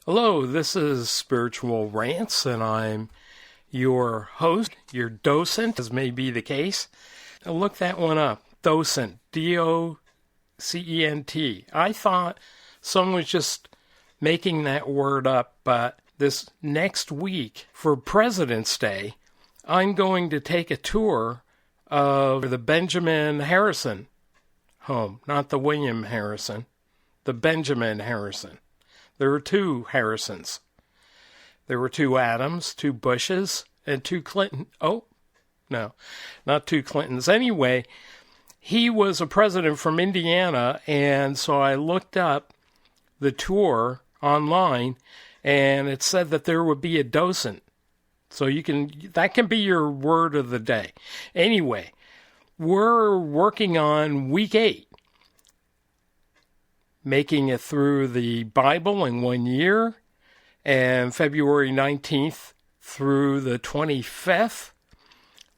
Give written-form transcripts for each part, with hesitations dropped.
Hello, this is Spiritual Rants, and I'm your host, your docent, as may be the case. Now look that one up, docent, D-O-C-E-N-T. I thought someone was just making that word up, but this next week for President's Day, I'm going to take a tour of the Benjamin Harrison home, not the William Harrison, the Benjamin Harrison. There were two Harrisons. There were two Adams, two Bushes, and two Clinton. Oh, no, not two Clintons. Anyway, he was a president from Indiana, and so I looked up the tour online, and it said that there would be a docent. So that can be your word of the day. Anyway, we're working on week 8. Making it through the Bible in 1 year, and February 19th through the 25th,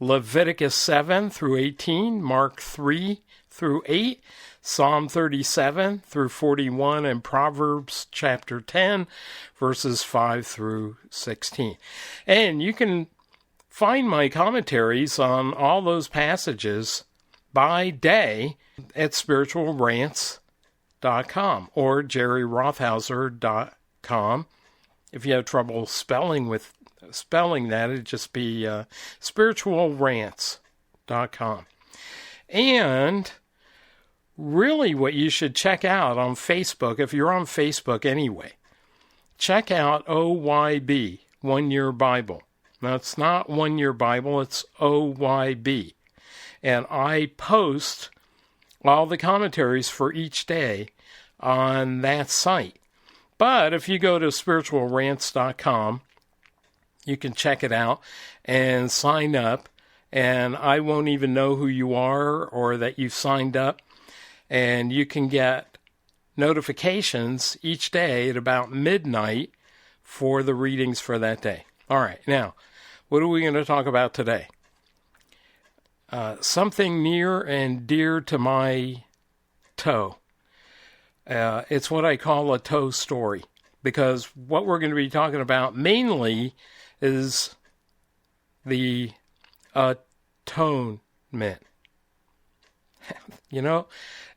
Leviticus 7 through 18, Mark 3 through 8, Psalm 37 through 41, and Proverbs chapter 10, verses 5 through 16. And you can find my commentaries on all those passages by day at spiritualrants.com or jerryrothhauser.com. If you have trouble spelling that, it'd just be spiritualrants.com. And really what you should check out on Facebook, if you're on Facebook anyway, check out OYB, 1 Year Bible. Now, it's not 1 Year Bible, it's OYB. And I post all the commentaries for each day on that site. But if you go to spiritualrants.com, you can check it out and sign up, and I won't even know who you are or that you've signed up, and you can get notifications each day at about midnight for the readings for that day. All right, now, what are we going to talk about today? Something near and dear to my toe. It's what I call a toe story, because what we're going to be talking about mainly is the atonement. You know,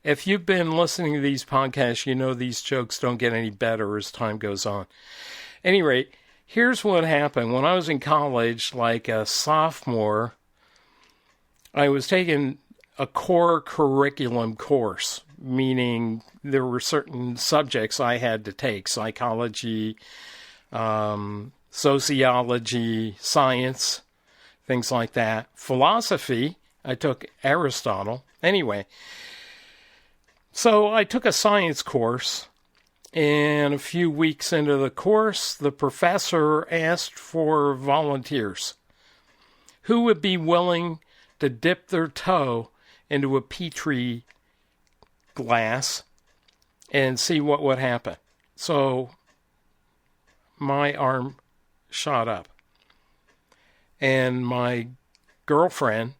if you've been listening to these podcasts, you know these jokes don't get any better as time goes on. At any rate, here's what happened. When I was in college, like a sophomore, I was taking a core curriculum course, meaning there were certain subjects I had to take: psychology, sociology, science, things like that. Philosophy, I took Aristotle. Anyway, so I took a science course, and a few weeks into the course, the professor asked for volunteers. Who would be willing to dip their toe into a Petri glass and see what would happen? So my arm shot up. And my girlfriend,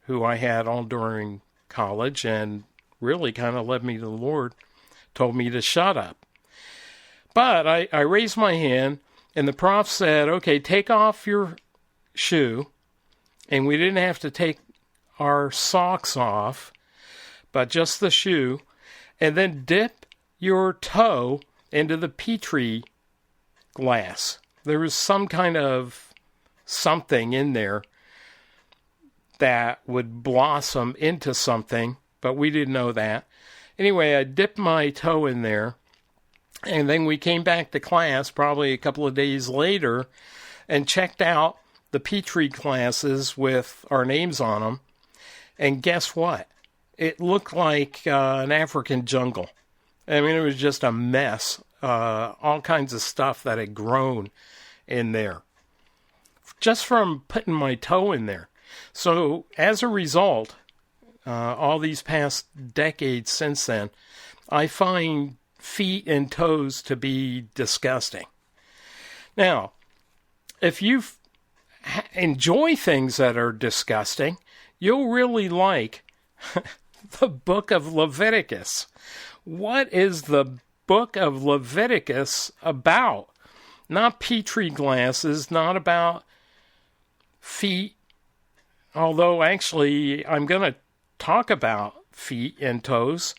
who I had all during college and really kind of led me to the Lord, told me to shut up. But I raised my hand, and the prof said, okay, take off your shoe. And we didn't have to take our socks off, but just the shoe, and then dip your toe into the Petri glass. There was some kind of something in there that would blossom into something, but we didn't know that. Anyway, I dipped my toe in there, and then we came back to class probably a couple of days later and checked out the Petri glasses with our names on them. And guess what? It looked like an African jungle. I mean, it was just a mess. All kinds of stuff that had grown in there, just from putting my toe in there. So as a result, all these past decades since then, I find feet and toes to be disgusting. Now, if you enjoy things that are disgusting, you'll really like the book of Leviticus. What is the book of Leviticus about? Not petri glasses, not about feet, although actually I'm going to talk about feet and toes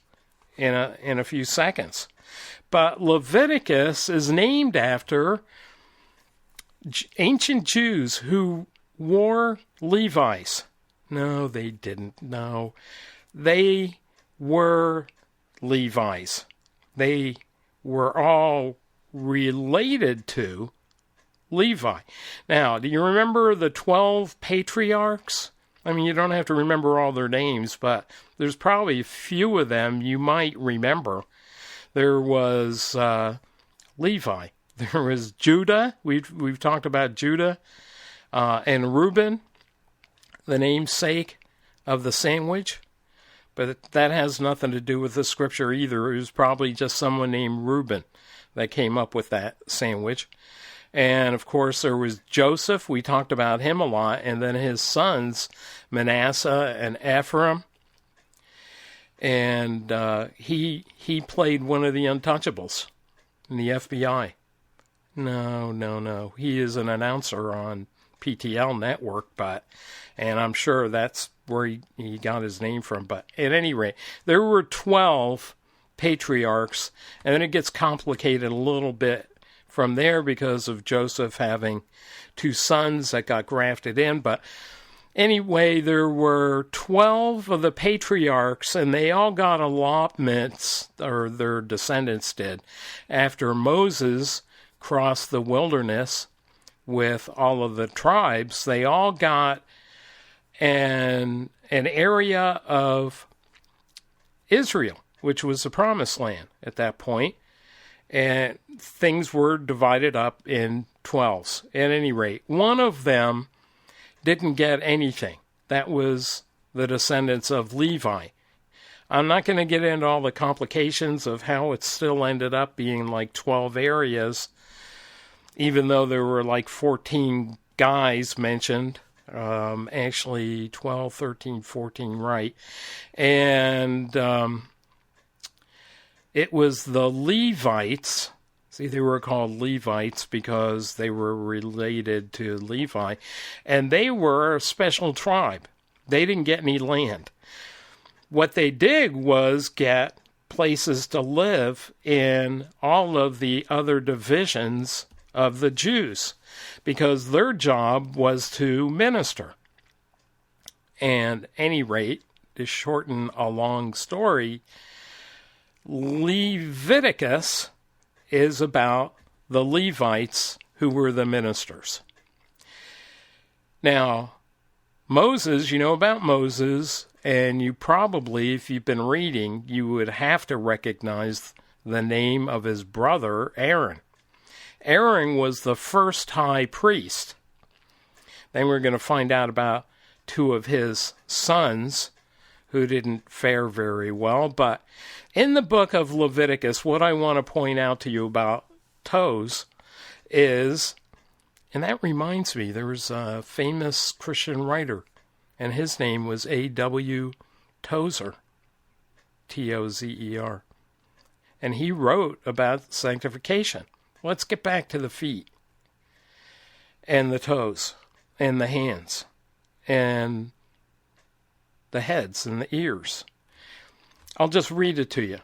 in a few seconds. But Leviticus is named after ancient Jews who wore Levi's. No, they didn't. No, they were Levi's. They were all related to Levi. Now, do you remember the 12 patriarchs? I mean, you don't have to remember all their names, but there's probably a few of them you might remember. There was Levi. There was Judah. We've talked about Judah and Reuben, the namesake of the sandwich. But that has nothing to do with the scripture either. It was probably just someone named Reuben that came up with that sandwich. And, of course, there was Joseph. We talked about him a lot. And then his sons, Manasseh and Ephraim. And he played one of the untouchables in the FBI. No. He is an announcer on PTL Network, and I'm sure that's where he got his name from. But at any rate, there were 12 patriarchs, and then it gets complicated a little bit from there because of Joseph having 2 sons that got grafted in. But anyway, there were 12 of the patriarchs, and they all got allotments, or their descendants did, after Moses crossed the wilderness with all of the tribes. They all got an area of Israel, which was the promised land at that point. And things were divided up in 12s. At any rate, one of them didn't get anything. That was the descendants of Levi. I'm not going to get into all the complications of how it still ended up being like 12 areas, even though there were like 14 guys mentioned. Actually 12, 13, 14, right. And it was the Levites. See, they were called Levites because they were related to Levi. And they were a special tribe. They didn't get any land. What they did was get places to live in all of the other divisions of the Jews, because their job was to minister. And at any rate, to shorten a long story, Leviticus is about the Levites who were the ministers. Now, Moses, you know about Moses, and you probably, if you've been reading, you would have to recognize the name of his brother, Aaron. Aaron was the first high priest. Then we're going to find out about 2 of his sons who didn't fare very well. But in the book of Leviticus, what I want to point out to you about toes is, and that reminds me, there was a famous Christian writer, and his name was A.W. Tozer, Tozer. And he wrote about sanctification. Let's get back to the feet and the toes and the hands and the heads and the ears. I'll just read it to you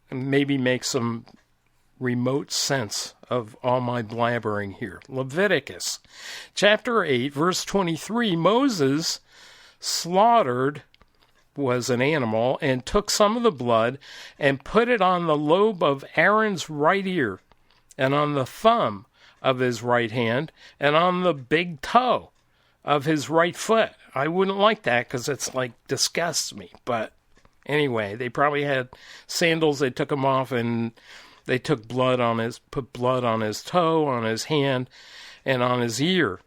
and maybe make some remote sense of all my blabbering here. Leviticus chapter 8, verse 23, Moses slaughtered, was an animal, and took some of the blood and put it on the lobe of Aaron's right ear, and on the thumb of his right hand, and on the big toe of his right foot. I wouldn't like that because it's like disgusts me. But anyway, they probably had sandals. They took them off and they took put blood on his toe, on his hand, and on his ear.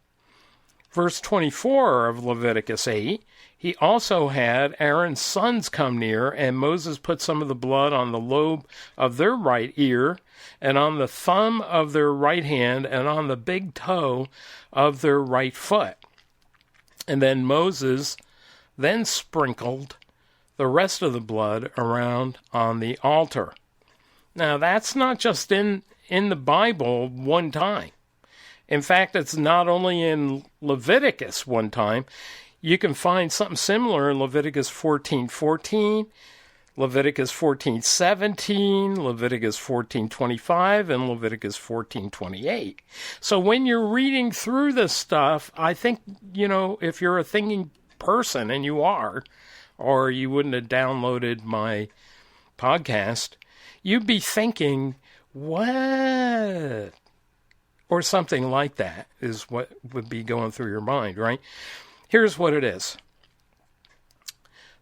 Verse 24 of Leviticus 8, he also had Aaron's sons come near, and Moses put some of the blood on the lobe of their right ear, and on the thumb of their right hand, and on the big toe of their right foot. And then Moses sprinkled the rest of the blood around on the altar. Now, that's not just in the Bible one time. In fact, it's not only in Leviticus one time. You can find something similar in Leviticus 14:14, Leviticus 14:17, Leviticus 14:25, and Leviticus 14:28. So when you're reading through this stuff, I think, if you're a thinking person, and you are, or you wouldn't have downloaded my podcast, you'd be thinking, what? Or something like that is what would be going through your mind, right? Here's what it is.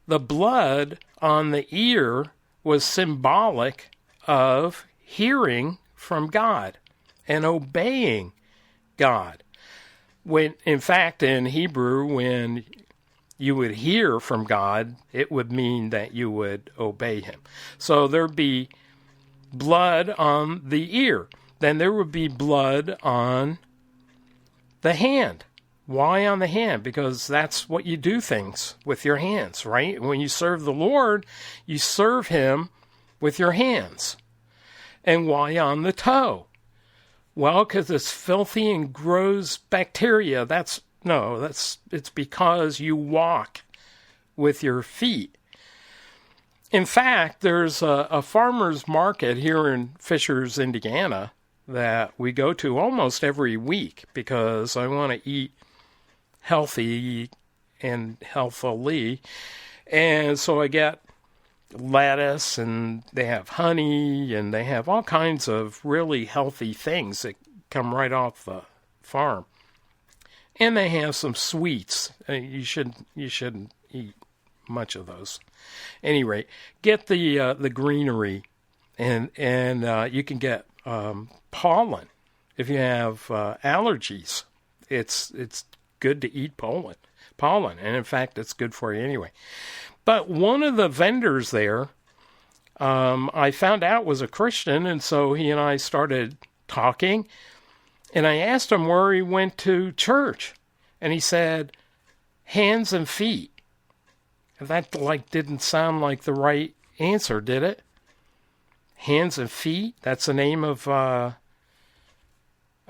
The blood on the ear was symbolic of hearing from God and obeying God. When, in fact, in Hebrew, when you would hear from God, it would mean that you would obey him. So there'd be blood on the ear. Then there would be blood on the hand. Why on the hand? Because that's what you do things with your hands, right? When you serve the Lord, you serve him with your hands. And why on the toe? Well, because it's filthy and grows bacteria. It's because you walk with your feet. In fact, there's a farmer's market here in Fishers, Indiana, that we go to almost every week because I want to eat healthy and healthily. And so I get lettuce, and they have honey, and they have all kinds of really healthy things that come right off the farm. And they have some sweets. You shouldn't eat much of those. Anyway, get the greenery, and you can get pollen if you have allergies. It's good to eat pollen, and in fact, it's good for you anyway. But one of the vendors there, I found out was a Christian, and so he and I started talking, and I asked him where he went to church, and he said, hands and feet. And that didn't sound like the right answer, did it? Hands and feet? That's the name of a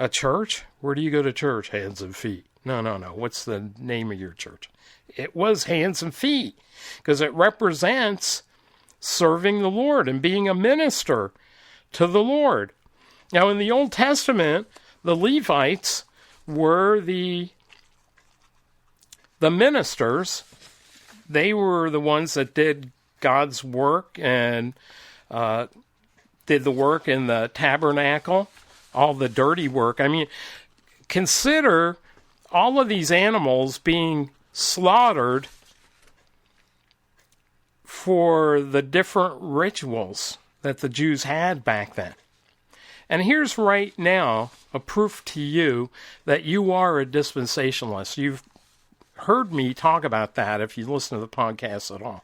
church? Where do you go to church? Hands and feet. No. What's the name of your church? It was hands and feet, because it represents serving the Lord and being a minister to the Lord. Now, in the Old Testament, the Levites were the ministers. They were the ones that did God's work and did the work in the tabernacle, all the dirty work. I mean, consider all of these animals being slaughtered for the different rituals that the Jews had back then. And here's right now a proof to you that you are a dispensationalist. You've heard me talk about that if you listen to the podcast at all.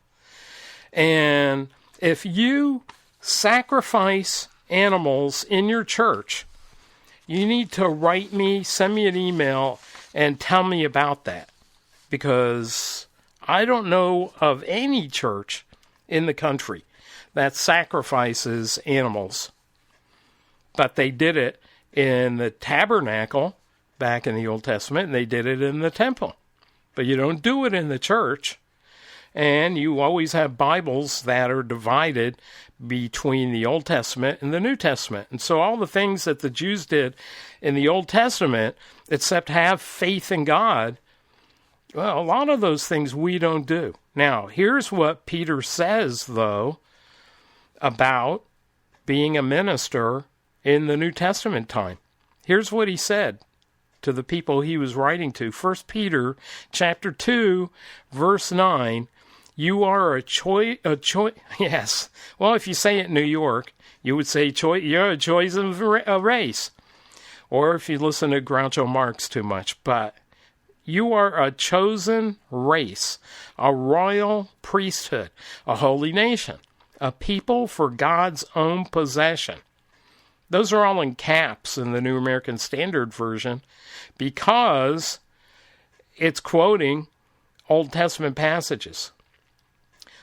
And if you sacrifice animals in your church, you need to write me, send me an email, and tell me about that. Because I don't know of any church in the country that sacrifices animals. But they did it in the tabernacle back in the Old Testament, and they did it in the temple. But you don't do it in the church. And you always have Bibles that are divided between the Old Testament and the New Testament. And so all the things that the Jews did in the Old Testament, except have faith in God, well, a lot of those things we don't do. Now, here's what Peter says, though, about being a minister in the New Testament time. Here's what he said to the people he was writing to. 1 Peter chapter 2, verse 9. You are a choice. Yes. Well, if you say it in New York, you would say you're a chosen race. Or if you listen to Groucho Marx too much. But you are a chosen race, a royal priesthood, a holy nation, a people for God's own possession. Those are all in caps in the New American Standard Version because it's quoting Old Testament passages.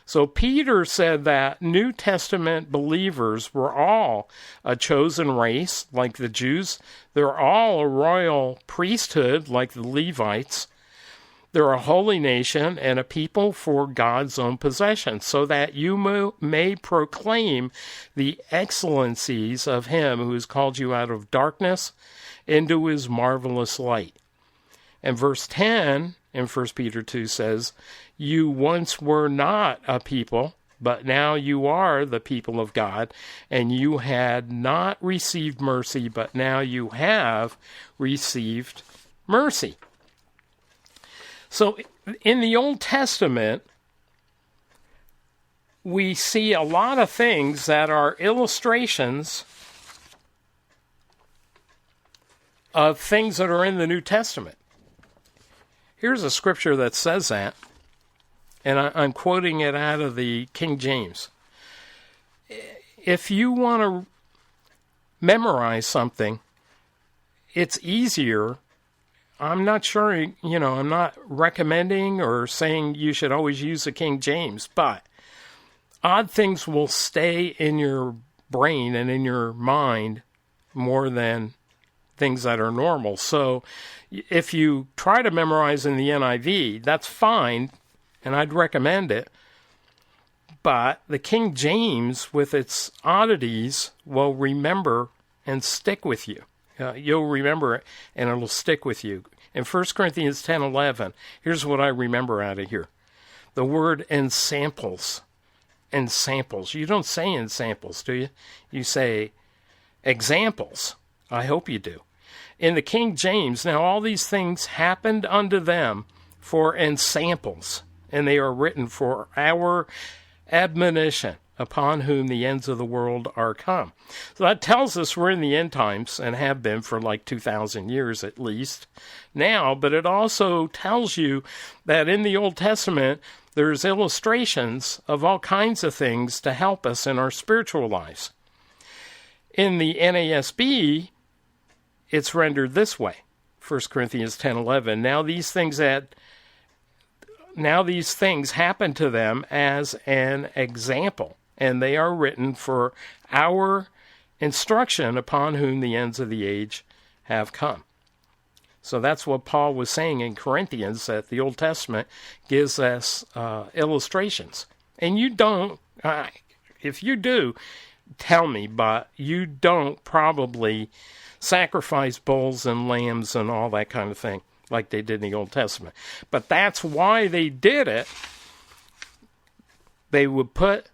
So Peter said that New Testament believers were all a chosen race, like the Jews. They're all a royal priesthood, like the Levites. They're a holy nation and a people for God's own possession, so that you may proclaim the excellencies of him who has called you out of darkness into his marvelous light. And verse 10 in 1 Peter 2 says, you once were not a people, but now you are the people of God, and you had not received mercy, but now you have received mercy. So in the Old Testament, we see a lot of things that are illustrations of things that are in the New Testament. Here's a scripture that says that, and I'm quoting it out of the King James. If you want to memorize something, it's easier. I'm not sure, I'm not recommending or saying you should always use the King James, but odd things will stay in your brain and in your mind more than things that are normal. So if you try to memorize in the NIV, that's fine, and I'd recommend it. But the King James, with its oddities, will remember and stick with you. You'll remember it, and it'll stick with you. In 1 Corinthians 10:11, here's what I remember out of here. The word ensamples. Ensamples. You don't say ensamples, do you? You say examples. I hope you do. In the King James, now all these things happened unto them for ensamples, and they are written for our admonition, upon whom the ends of the world are come. So that tells us we're in the end times, and have been for like 2,000 years at least now, but it also tells you that in the Old Testament, there's illustrations of all kinds of things to help us in our spiritual lives. In the NASB, it's rendered this way, 1 Corinthians 10:11. Now these things happen to them as an example, and they are written for our instruction, upon whom the ends of the age have come. So that's what Paul was saying in Corinthians, that the Old Testament gives us illustrations. And you don't, if you do, tell me, but you don't probably sacrifice bulls and lambs and all that kind of thing like they did in the Old Testament. But that's why they did it. They would put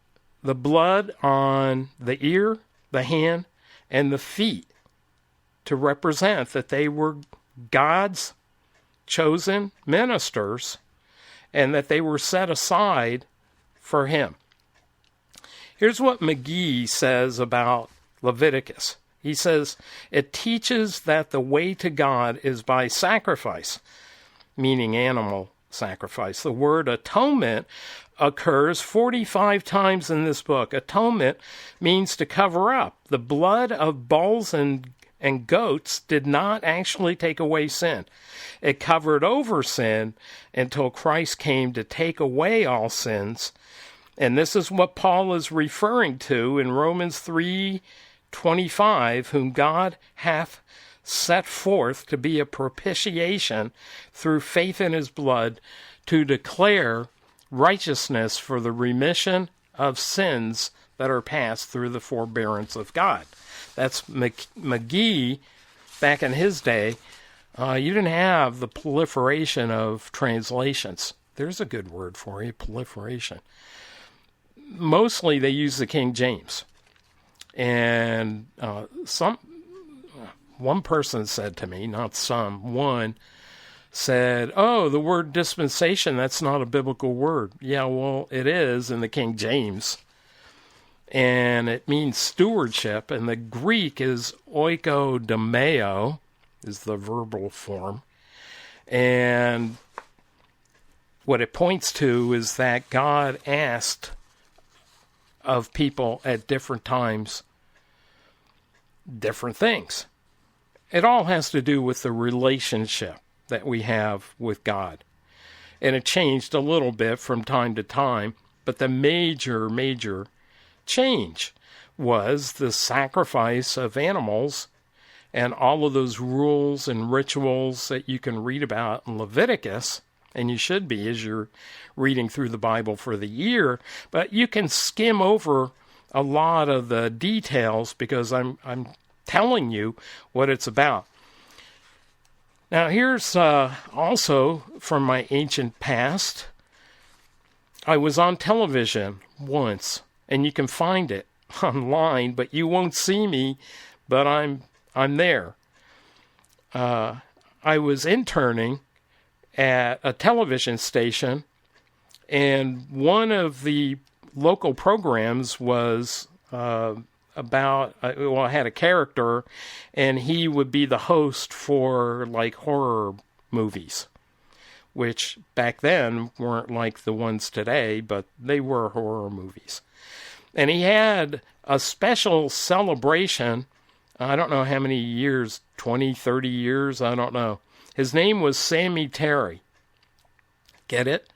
the blood on the ear, the hand, and the feet to represent that they were God's chosen ministers and that they were set aside for him. Here's what McGee says about Leviticus. He says, it teaches that the way to God is by sacrifice, meaning animal sacrifice. The word atonement occurs 45 times in this book. Atonement means to cover up. The blood of bulls and goats did not actually take away sin. It covered over sin until Christ came to take away all sins. And this is what Paul is referring to in Romans 3:25, whom God hath set forth to be a propitiation through faith in his blood, to declare righteousness for the remission of sins that are passed through the forbearance of God. That's McGee back in his day. You didn't have the proliferation of translations. There's a good word for you, proliferation. Mostly they use the King James. And one person said to me, one said, oh, the word dispensation, that's not a biblical word. Yeah, well, it is in the King James. And it means stewardship, and the Greek is oikodomeo, is the verbal form. And what it points to is that God asked of people at different times different things. It all has to do with the relationship that we have with God. And it changed a little bit from time to time, But the major change was the sacrifice of animals and all of those rules and rituals that you can read about in Leviticus, and you should be as you're reading through the Bible for the year, but you can skim over a lot of the details because I'm telling you what it's about. Now here's also from my ancient past. I was on television once, and you can find it online, but you won't see me, but I'm there. I was interning at a television station, and one of the local programs was about, I had a character, and he would be the host for like horror movies, which back then weren't like the ones today, but they were horror movies. And he had a special celebration, I don't know how many years, 20, 30 years, I don't know. His name was Sammy Terry. Get it?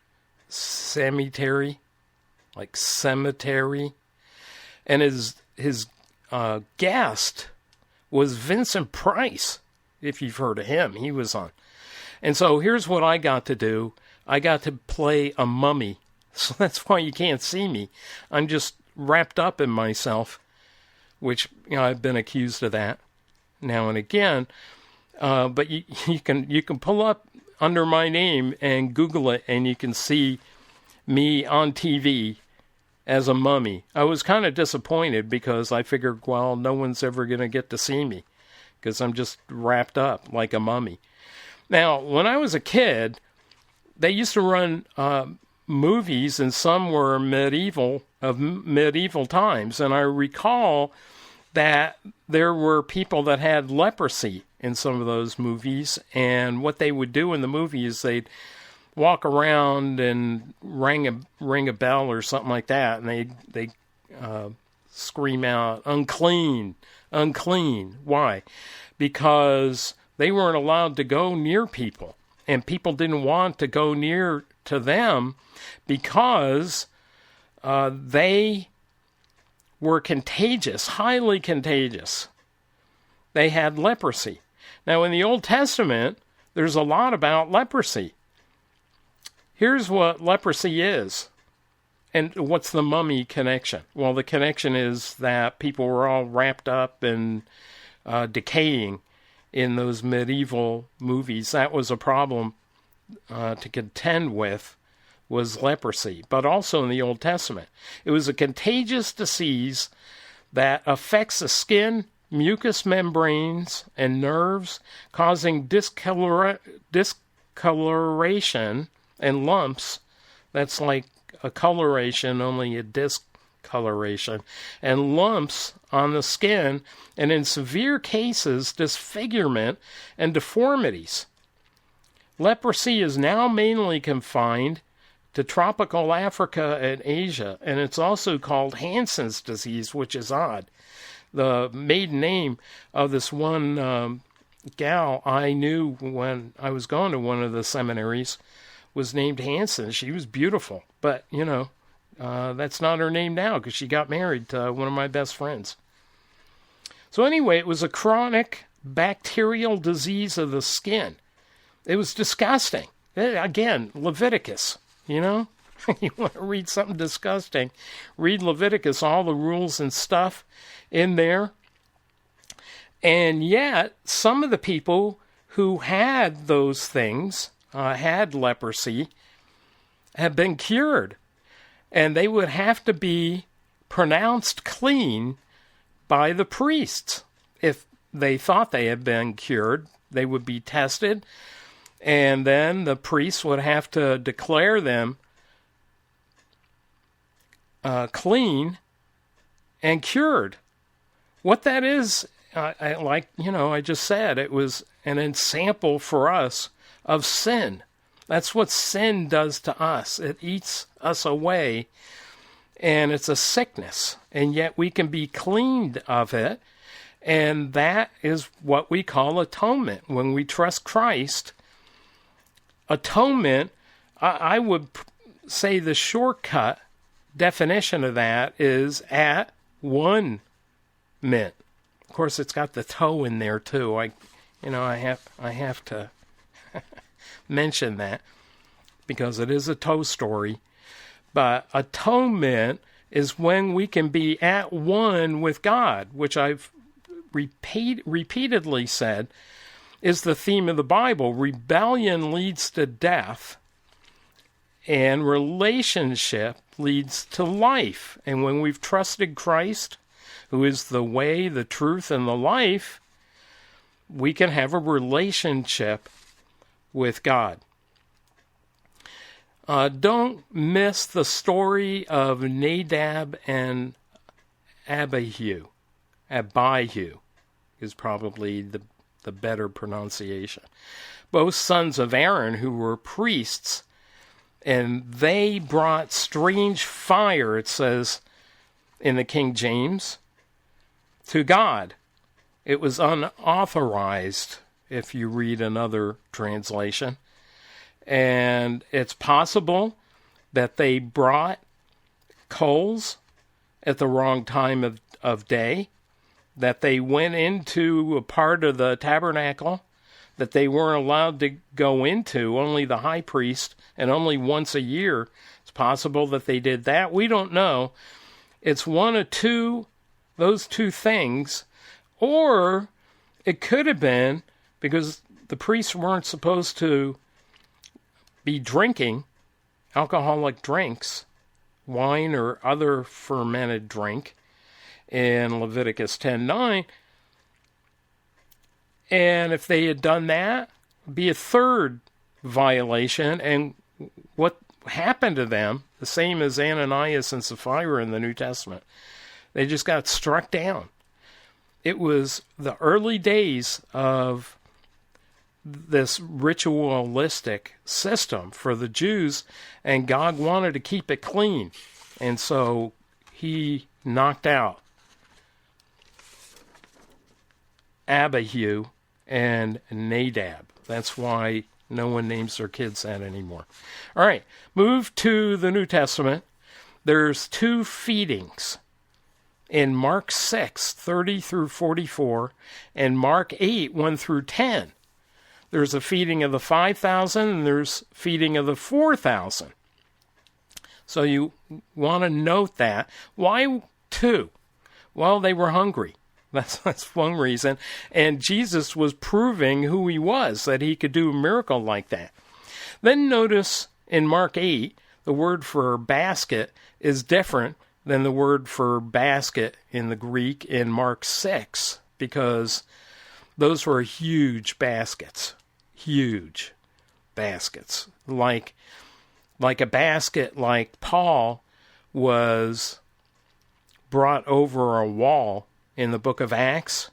Sammy Terry? Like cemetery. And his guest was Vincent Price, if you've heard of him. He was on. And so here's what I got to do. I got to play a mummy. So that's why you can't see me. I'm just wrapped up in myself, which I've been accused of that now and again. But you can pull up under my name and Google it, and you can see me on TV as a mummy. I was kind of disappointed because I figured, well, no one's ever going to get to see me because I'm just wrapped up like a mummy. Now, when I was a kid, they used to run movies, and some were medieval times, and I recall that there were people that had leprosy in some of those movies, and what they would do in the movie is they'd walk around and ring a bell or something like that, and they scream out, "Unclean, unclean." Why? Because they weren't allowed to go near people, and people didn't want to go near to them because they were contagious, highly contagious. They had leprosy. Now, in the Old Testament, there's a lot about leprosy. Here's what leprosy is. And what's the mummy connection? Well, the connection is that people were all wrapped up and decaying in those medieval movies. That was a problem to contend with, was leprosy, but also in the Old Testament. It was a contagious disease that affects the skin, mucous membranes, and nerves, causing discoloration and lumps. That's like a coloration, only a discoloration, and lumps on the skin, and in severe cases, disfigurement and deformities. Leprosy is now mainly confined to tropical Africa and Asia, and it's also called Hansen's disease, which is odd. The maiden name of this one gal I knew when I was going to one of the seminaries was named Hansen. She was beautiful, but, that's not her name now because she got married to one of my best friends. So anyway, it was a chronic bacterial disease of the skin. It was disgusting. Again, Leviticus, You want to read something disgusting, read Leviticus, all the rules and stuff in there. And yet, some of the people who had those things, had leprosy, have been cured. And they would have to be pronounced clean by the priests. If they thought they had been cured, they would be tested, and then the priests would have to declare them clean and cured. What that is, I just said, it was an example for us of sin. That's what sin does to us. It eats us away, and it's a sickness, and yet we can be cleaned of it, and that is what we call atonement. When we trust Christ, atonement, I would say the shortcut definition of that is at 1 mint. Of course, it's got the toe in there too. I have to mention that because it is a toe story. But atonement is when we can be at one with God, which I've repeatedly said is the theme of the Bible. Rebellion leads to death, and relationship leads to life. And when we've trusted Christ, who is the way, the truth, and the life, we can have a relationship with God. Don't miss the story of Nadab and Abihu. Abihu is probably the better pronunciation. Both sons of Aaron who were priests, and they brought strange fire, it says in the King James, to God. It was unauthorized, if you read another translation. And it's possible that they brought coals at the wrong time of day, that they went into a part of the tabernacle that they weren't allowed to go into, only the high priest, and only once a year. It's possible that they did that. We don't know. It's one of those two things. Or it could have been because the priests weren't supposed to be drinking alcoholic drinks, wine or other fermented drink, in Leviticus 10:9. And if they had done that, it'd be a third violation. And what happened to them, the same as Ananias and Sapphira in the New Testament, they just got struck down. It was the early days of this ritualistic system for the Jews, and God wanted to keep it clean. And so he knocked out Abihu and Nadab. That's why no one names their kids that anymore. All right, move to the New Testament. There's 2 feedings in Mark 6, 30 through 44, and Mark 8, 1 through 10. There's a feeding of the 5,000, and there's feeding of the 4,000. So you want to note that. Why 2? Well, they were hungry. That's one reason. And Jesus was proving who he was, that he could do a miracle like that. Then notice in Mark 8, the word for basket is different than the word for basket in the Greek in Mark 6, because those were huge baskets. Huge baskets. Like a basket like Paul was brought over a wall in the book of Acts.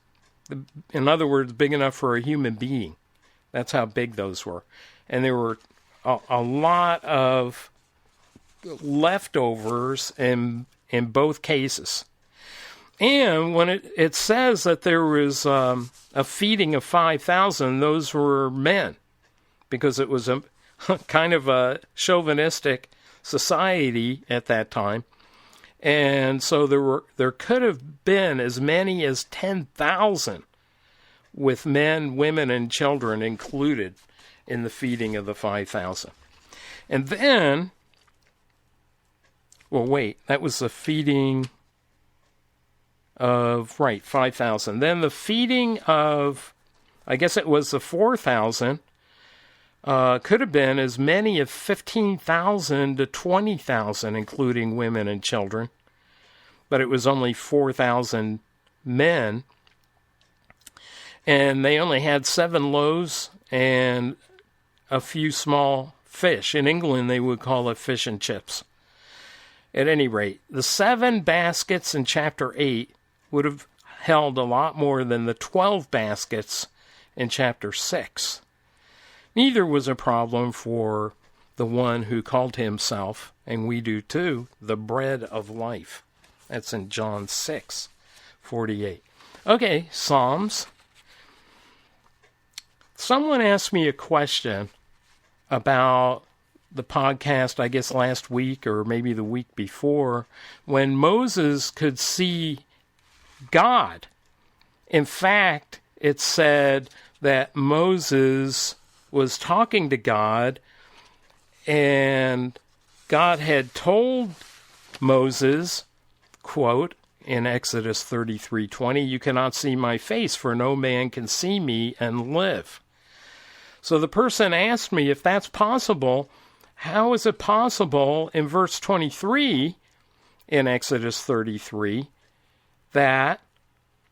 In other words, big enough for a human being. That's how big those were. And there were a lot of leftovers in both cases. And when it says that there was a feeding of 5,000, those were men, because it was a kind of a chauvinistic society at that time. And so there could have been as many as 10,000 with men, women, and children included in the feeding of the 5,000. And then, well, wait, that was the feeding of, 5,000. Then the feeding of, I guess it was the 4,000, could have been as many as 15,000 to 20,000, including women and children. But it was only 4,000 men. And they only had 7 loaves and a few small fish. In England, they would call it fish and chips. At any rate, the 7 baskets in chapter 8 would have held a lot more than the 12 baskets in chapter 6. Neither was a problem for the one who called himself, and we do too, the bread of life. That's in John 6:48. Okay, Psalms. Someone asked me a question about the podcast, I guess last week or maybe the week before, when Moses could see God. In fact, it said that Moses was talking to God, and God had told Moses, quote, in Exodus 33:20, "You cannot see my face, for no man can see me and live." So the person asked me if that's possible. How is it possible in verse 23 in Exodus 33 that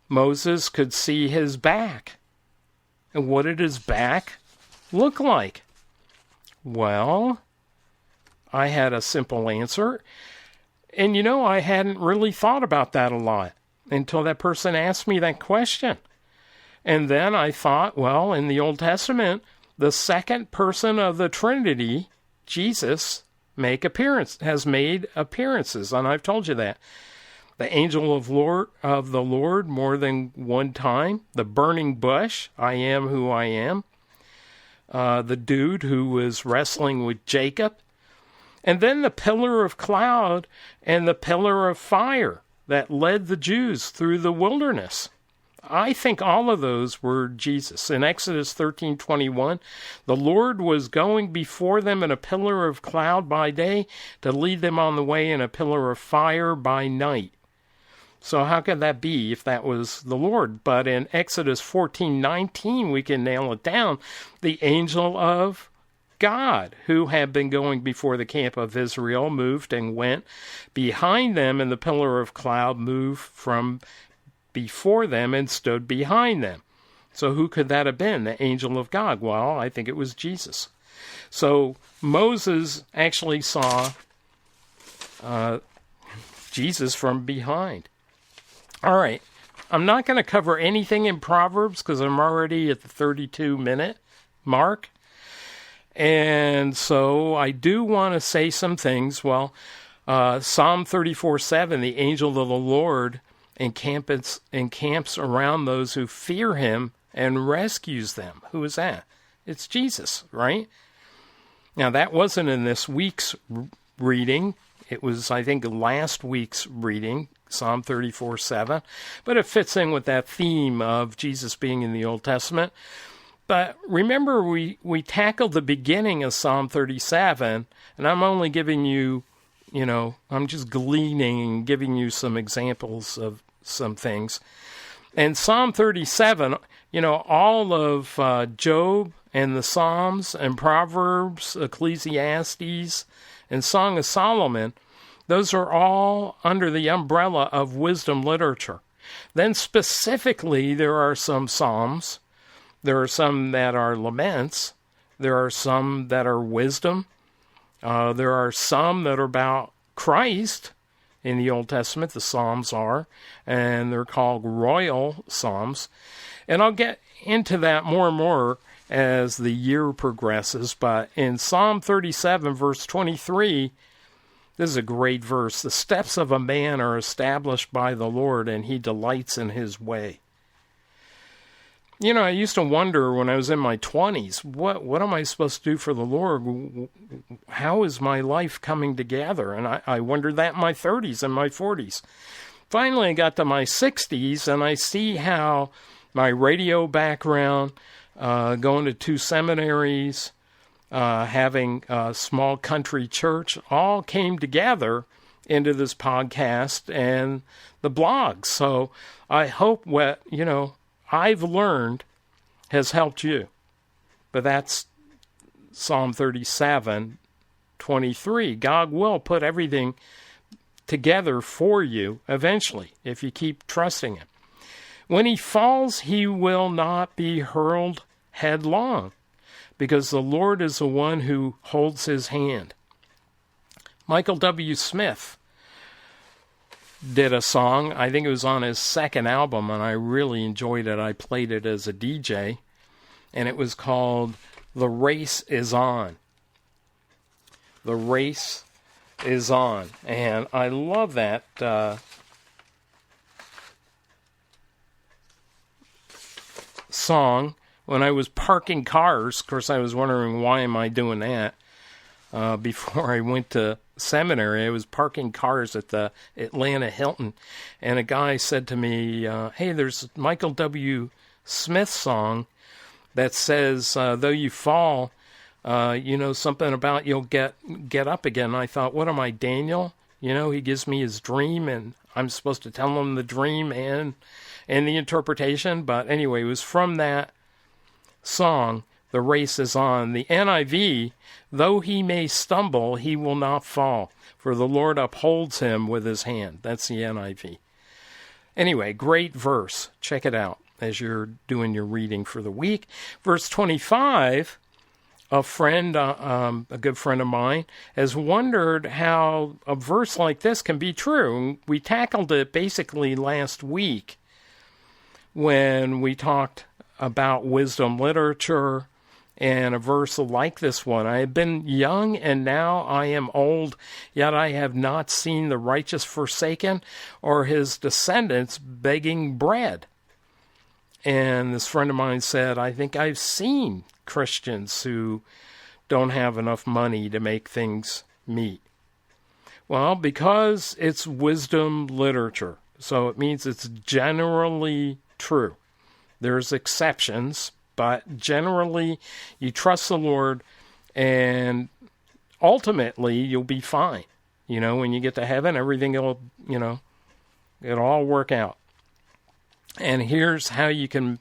Moses could see his back? And what did his back look like? Well, I had a simple answer. And I hadn't really thought about that a lot until that person asked me that question. And then I thought, well, in the Old Testament, the second person of the Trinity, Jesus, has made appearances. And I've told you that. The angel of the Lord more than one time. The burning bush, I am who I am. The dude who was wrestling with Jacob. And then the pillar of cloud and the pillar of fire that led the Jews through the wilderness. I think all of those were Jesus. In Exodus 13:21, the Lord was going before them in a pillar of cloud by day to lead them on the way in a pillar of fire by night. So how could that be if that was the Lord? But in Exodus 14:19, we can nail it down. The angel of God, who had been going before the camp of Israel, moved and went behind them, and the pillar of cloud moved from before them and stood behind them. So who could that have been? The angel of God? Well, I think it was Jesus. So Moses actually saw Jesus from behind. All right. I'm not going to cover anything in Proverbs because I'm already at the 32-minute mark. And so I do want to say some things. Well, Psalm 34:7, the angel of the Lord encamps around those who fear him and rescues them. Who is that? It's Jesus, right? Now, that wasn't in this week's reading. It was, I think, last week's reading, Psalm 34:7. But it fits in with that theme of Jesus being in the Old Testament. But remember, we tackled the beginning of Psalm 37, and I'm only giving you, I'm just gleaning and giving you some examples of some things. And Psalm 37, all of Job and the Psalms and Proverbs, Ecclesiastes, and Song of Solomon, those are all under the umbrella of wisdom literature. Then specifically, there are some Psalms. There are some that are laments. There are some that are wisdom. There are some that are about Christ in the Old Testament. The Psalms are, and they're called royal Psalms. And I'll get into that more and more as the year progresses. But in Psalm 37, verse 23, this is a great verse. The steps of a man are established by the Lord, and he delights in his way. I used to wonder when I was in my 20s, what am I supposed to do for the Lord? How is my life coming together? And I wondered that in my 30s and my 40s. Finally, I got to my 60s, and I see how my radio background, going to 2 seminaries, having a small country church, all came together into this podcast and the blog. So I hope what, I've learned has helped you. But that's Psalm 37:23. God will put everything together for you eventually if you keep trusting him. When he falls, he will not be hurled headlong, because the Lord is the one who holds his hand. Michael W. Smith did a song. I think it was on his second album, and I really enjoyed it. I played it as a DJ, and it was called The Race Is On. The Race Is On. And I love that song. When I was parking cars, of course I was wondering, why am I doing that? before I went to seminary. I was parking cars at the Atlanta Hilton, and a guy said to me, hey, there's Michael W. Smith's song that says, though you fall, something about you'll get up again. And I thought, what am I, Daniel? He gives me his dream, and I'm supposed to tell him the dream and the interpretation. But anyway, it was from that song, The Race is On. The NIV, though he may stumble, he will not fall, for the Lord upholds him with his hand. That's the NIV. Anyway, great verse. Check it out as you're doing your reading for the week. Verse 25, a friend, a good friend of mine, has wondered how a verse like this can be true. We tackled it basically last week when we talked about wisdom literature and a verse like this one. I have been young and now I am old, yet I have not seen the righteous forsaken or his descendants begging bread. And this friend of mine said, I think I've seen Christians who don't have enough money to make things meet. Well, because it's wisdom literature, so it means it's generally true. There's exceptions, but generally you trust the Lord and ultimately you'll be fine. When you get to heaven, everything will, it'll all work out. And here's how you can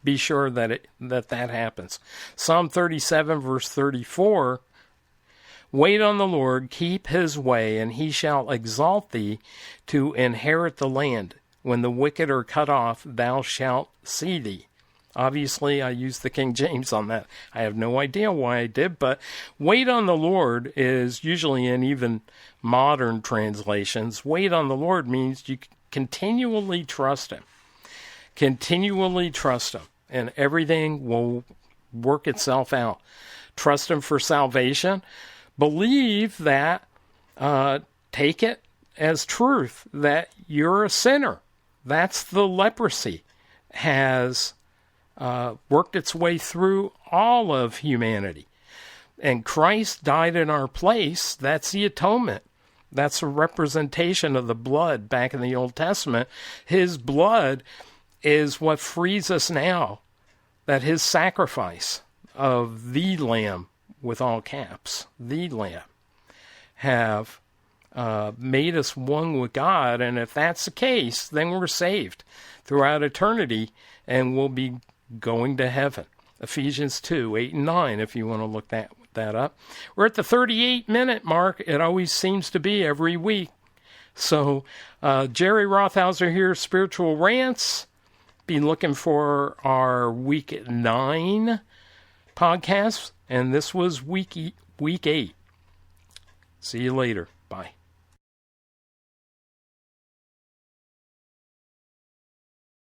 be sure that that happens. Psalm 37, verse 34, wait on the Lord, keep his way, and he shall exalt thee to inherit the land. When the wicked are cut off, thou shalt see thee. Obviously, I used the King James on that. I have no idea why I did, but wait on the Lord is usually in even modern translations. Wait on the Lord means you continually trust him. Continually trust him, and everything will work itself out. Trust him for salvation. Believe that, take it as truth that you're a sinner. That's the leprosy has worked its way through all of humanity. And Christ died in our place. That's the atonement. That's a representation of the blood back in the Old Testament. His blood is what frees us now, that his sacrifice of the Lamb, with all caps, the Lamb, have made us one with God. And if that's the case, then we're saved throughout eternity and we'll be going to heaven. Ephesians 2, 8 and 9, if you want to look that up. We're at the 38-minute mark. It always seems to be every week. So Jerry Rothhauser here, Spiritual Rants. Be looking for our week 9 podcast, and this was week 8. See you later. Bye.